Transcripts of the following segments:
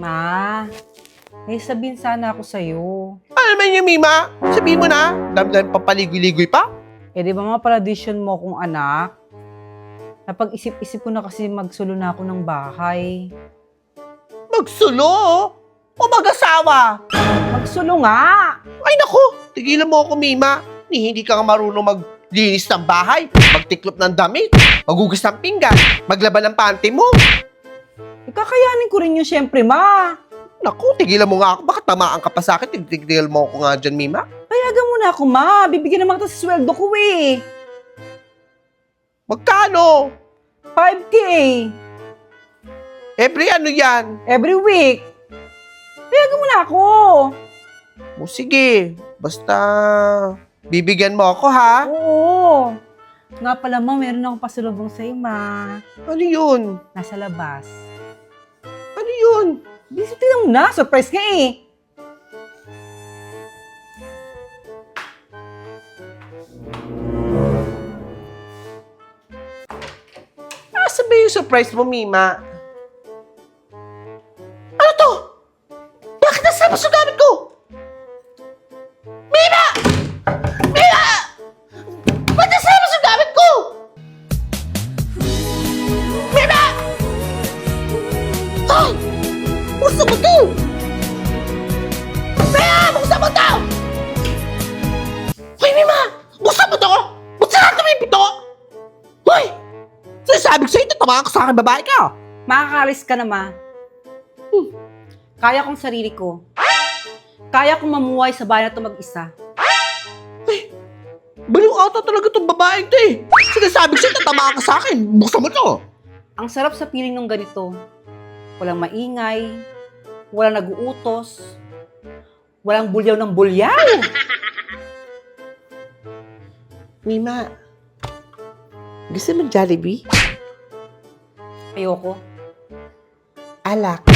Ma, may sabihin sana ako sa'yo. Ano naman yung Mima? Sabihin mo na. Dami-dami papaligoy-ligoy pa. Eh, di ba mga tradisyon mo kung anak? Napag-isip-isip ko na kasi magsulo na ako ng bahay. Magsulo? O mag-asawa? Magsulo nga! Ay naku, tigilan mo ako Mima. Hindi ka nga marunong maglinis ng bahay, magtiklop ng damit, magugas ng pinggan, maglaban ng panty mo. Ikakayanin ko rin yun syempre, ma. Naku, tigilan mo nga ako. Baka tamaan ka pa sa akin. Tigil mo ako nga dyan, Mima. Payagan mo na ako, ma. Bibigyan naman kita sa sweldo ko eh. Magkano? 5K. Every ano yan? Every week. Payagan mo na ako. O sige, basta bibigyan mo ako ha. Oo. Nga pala, ma, meron akong pasalubong sa'yo, ma. Ano yun? Nasa labas. Ano yun? Bisip lang na. Surprise nga eh. Asa ba yung surprise mo, Mima? Ano to? Bakit nasa labas yung gamit ko? Mima! Mima! Ba't nasa labas yung gamit ko? Mima! Ay! Buksan mo to! Mima! Buksan mo to! Hoy, Mima! Buksan mo to! Buksan natin yung pito! Hoy! Sinasabi ko sa'yo, tatamaan ko sa akin, babae ka! Makakalis ka na, ma. Kaya kong sarili ko. Kaya kong mamuhay sa bahay na ito mag-isa. Baliw ata talaga itong babaeng to eh. Sinasabi ko sa'yo, tatamaan ka sa akin. Buksan mo to. Ang sarap sa piling ng ganito. Walang maingay, walang nag-uutos, walang bulyaw ng bulyaw. Mima, gusto mo Jollibee? Ayoko. Alak.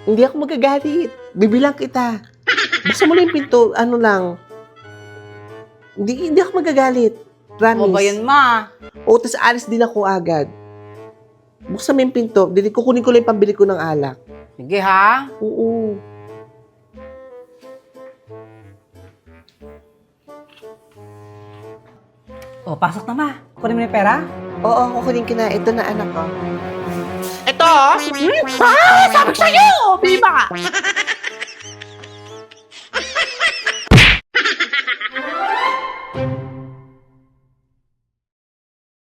Hindi ako magagalit. Bibilang kita. Buksan mo lang yung pinto. Ano lang. Hindi ako magagalit. Promise. Ano ba yun, ma? O, tas alis din ako agad. Buksan mo yung pinto. Kukunin ko lang yung pambili ko ng alak. Sige, ha? Oo. O, pasok na, ma. Kunin mo na yung pera. Oo, kukunin ko na. Ito na anak ko. Ito! Ah! Sabi ko sa'yo! Bima ka!